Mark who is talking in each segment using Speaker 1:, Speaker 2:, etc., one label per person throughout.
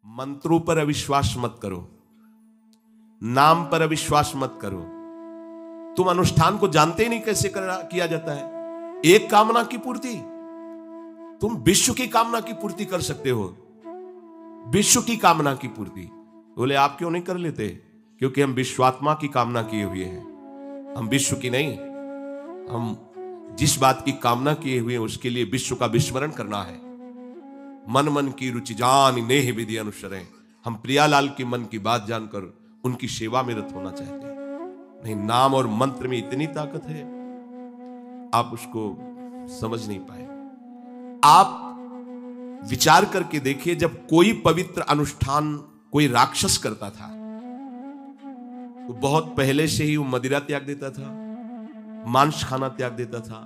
Speaker 1: मंत्रों पर अविश्वास मत करो, नाम पर अविश्वास मत करो। तुम अनुष्ठान को जानते ही नहीं कैसे किया जाता है। एक कामना की पूर्ति, तुम विश्व की कामना की पूर्ति कर सकते हो, विश्व की कामना की पूर्ति। बोले आप क्यों नहीं कर लेते? क्योंकि हम विश्वात्मा की कामना किए हुए हैं, हम विश्व की नहीं। हम जिस बात की कामना किए हुए हैं उसके लिए विश्व का विस्मरण करना है। मन मन की रुचि जान नेह विधि अनुसरें। हम प्रियालाल की मन की बात जानकर उनकी सेवा में रत होना चाहते हैं। नहीं, नाम और मंत्र में इतनी ताकत है, आप उसको समझ नहीं पाए। आप विचार करके देखिए, जब कोई पवित्र अनुष्ठान कोई राक्षस करता था तो बहुत पहले से ही वो मदिरा त्याग देता था, मांस खाना त्याग देता था,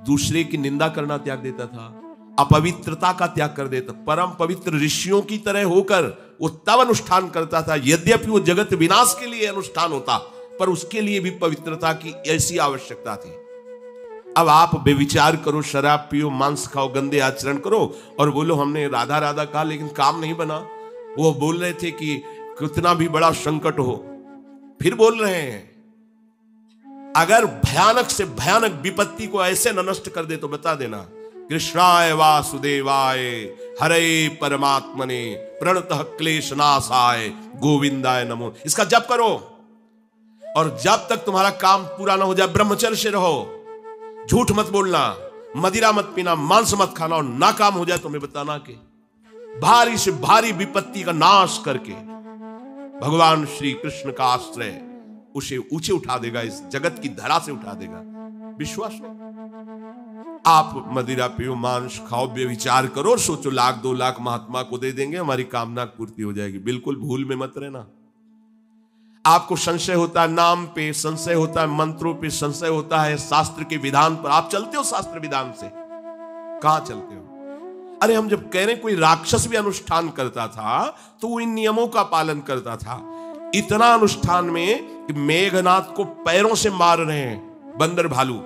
Speaker 1: दूसरे की निंदा करना त्याग देता था, अपवित्रता का त्याग कर देता। परम पवित्र ऋषियों की तरह होकर वो तब अनुष्ठान करता था। यद्यपि वो जगत विनाश के लिए अनुष्ठान होता, पर उसके लिए भी पवित्रता की ऐसी आवश्यकता थी। अब आप बेविचार करो, शराब पियो, मांस खाओ, गंदे आचरण करो और बोलो हमने राधा राधा कहा लेकिन काम नहीं बना। वो बोल रहे थे कि कितना भी बड़ा संकट हो, फिर बोल रहे हैं। अगर भयानक से भयानक विपत्ति को ऐसे न नष्ट कर दे तो बता देना, कृष्णाय वासुदेवाय हरे परमात्मने प्रणतः क्लेशनाशाय गोविंदाय नमो। इसका जप करो और जब तक तुम्हारा काम पूरा ना हो जाए ब्रह्मचर्य से रहो। झूठ मत बोलना, मदिरा मत पीना, मांस मत खाना, और ना काम हो जाए तो मैं बताना कि भारी से भारी विपत्ति का नाश करके भगवान श्री कृष्ण का आश्रय उसे ऊंचे उठा देगा, इस जगत की धरा से उठा देगा। विश्वास नहीं? आप मदिरा पियो, मांस खाओ, बेविचार करो, सोचो 1-2 लाख महात्मा को दे देंगे, हमारी कामना पूर्ति हो जाएगी। बिल्कुल भूल में मत रहना। आपको संशय होता है नाम पे, संशय होता है मंत्रों पे, संशय होता है शास्त्र के विधान पर। आप चलते हो शास्त्र विधान से? कहां चलते हो? अरे हम जब कह रहे कोई राक्षस भी अनुष्ठान करता था तो वो इन नियमों का पालन करता था। इतना अनुष्ठान में कि मेघनाथ को पैरों से मार रहे हैं बंदर भालू,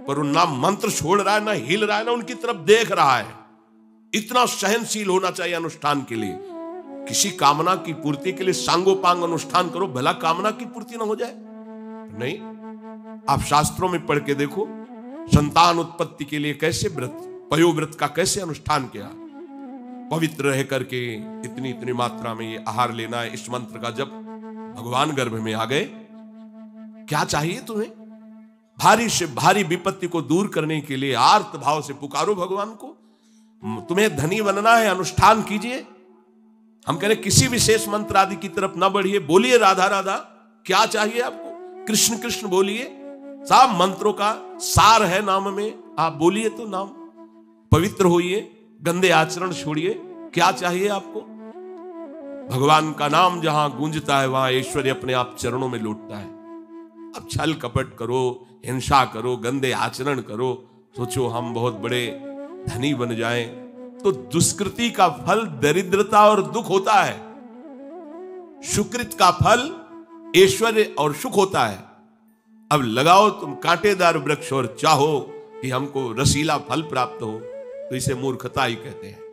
Speaker 1: पर ना मंत्र छोड़ रहा है, ना हिल रहा है, ना उनकी तरफ देख रहा है। इतना सहनशील होना चाहिए अनुष्ठान के लिए। किसी कामना की पूर्ति के लिए सांगोपांग अनुष्ठान करो, भला कामना की पूर्ति ना हो जाए? नहीं। आप शास्त्रों में पढ़ के देखो, संतान उत्पत्ति के लिए कैसे व्रत, पयोव्रत का कैसे अनुष्ठान किया। पवित्र रह करके इतनी इतनी मात्रा में ये आहार लेना है, इस मंत्र का जब भगवान गर्भ में आ गए। क्या चाहिए तुम्हें? भारी से भारी विपत्ति को दूर करने के लिए आर्त भाव से पुकारो भगवान को। तुम्हें धनी बनना है, अनुष्ठान कीजिए। हम कह रहे किसी विशेष मंत्र आदि की तरफ ना बढ़िए, बोलिए राधा राधा। क्या चाहिए आपको? कृष्ण कृष्ण बोलिए। सब मंत्रों का सार है नाम में, आप बोलिए तो नाम। पवित्र होइए, गंदे आचरण छोड़िए। क्या चाहिए आपको? भगवान का नाम जहां गूंजता है वहां ऐश्वर्य अपने आप चरणों में लौटता है। अब छल कपट करो, हिंसा करो, गंदे आचरण करो, सोचो हम बहुत बड़े धनी बन जाएं, तो दुष्कृति का फल दरिद्रता और दुख होता है। सुकृत का फल ऐश्वर्य और सुख होता है। अब लगाओ तुम कांटेदार वृक्ष और चाहो कि हमको रसीला फल प्राप्त हो, तो इसे मूर्खता ही कहते हैं।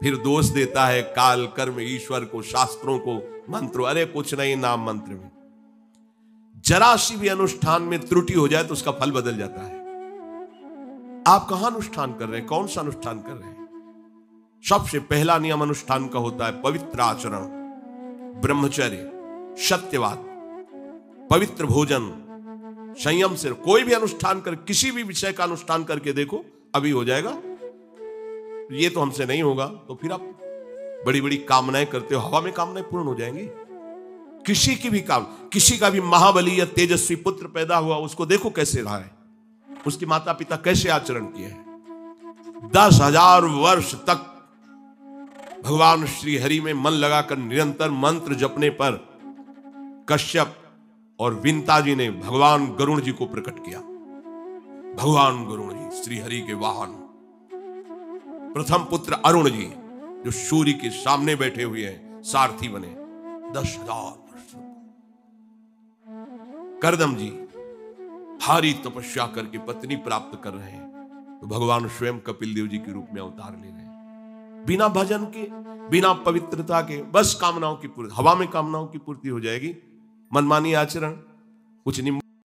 Speaker 1: फिर दोष देता है काल, कर्म, ईश्वर को, शास्त्रों को, मंत्रों। अरे कुछ नहीं, नाम मंत्र में जरा सी भी अनुष्ठान में त्रुटि हो जाए तो उसका फल बदल जाता है। आप कहां अनुष्ठान कर रहे हैं? कौन सा अनुष्ठान कर रहे हैं? सबसे पहला नियम अनुष्ठान का होता है पवित्र आचरण, ब्रह्मचर्य, सत्यवाद, पवित्र भोजन, संयम से। कोई भी अनुष्ठान कर, किसी भी विषय का अनुष्ठान करके देखो, अभी हो जाएगा। ये तो हमसे नहीं होगा, तो फिर आप बड़ी बड़ी कामनाएं करते हो, हवा में कामनाएं पूर्ण हो जाएंगी। किसी की भी किसी का भी महाबली या तेजस्वी पुत्र पैदा हुआ, उसको देखो कैसे रहा है, उसके माता पिता कैसे आचरण किए हैं। 10,000 वर्ष तक भगवान श्री हरि में मन लगाकर निरंतर मंत्र जपने पर कश्यप और विंता जी ने भगवान गरुण जी को प्रकट किया। भगवान गरुण जी श्री हरि के वाहन, प्रथम पुत्र अरुण जी जो सूर्य के सामने बैठे हुए हैं, सारथी बने 10,000 वर्ष। करदम जी भारी तपस्या करके पत्नी प्राप्त कर रहे हैं, तो भगवान स्वयं कपिल देव जी के रूप में अवतार ले रहे हैं। बिना भजन के, बिना पवित्रता के, बस कामनाओं की पूर्ति, हवा में कामनाओं की पूर्ति हो जाएगी। मनमानी आचरण, कुछ निम्न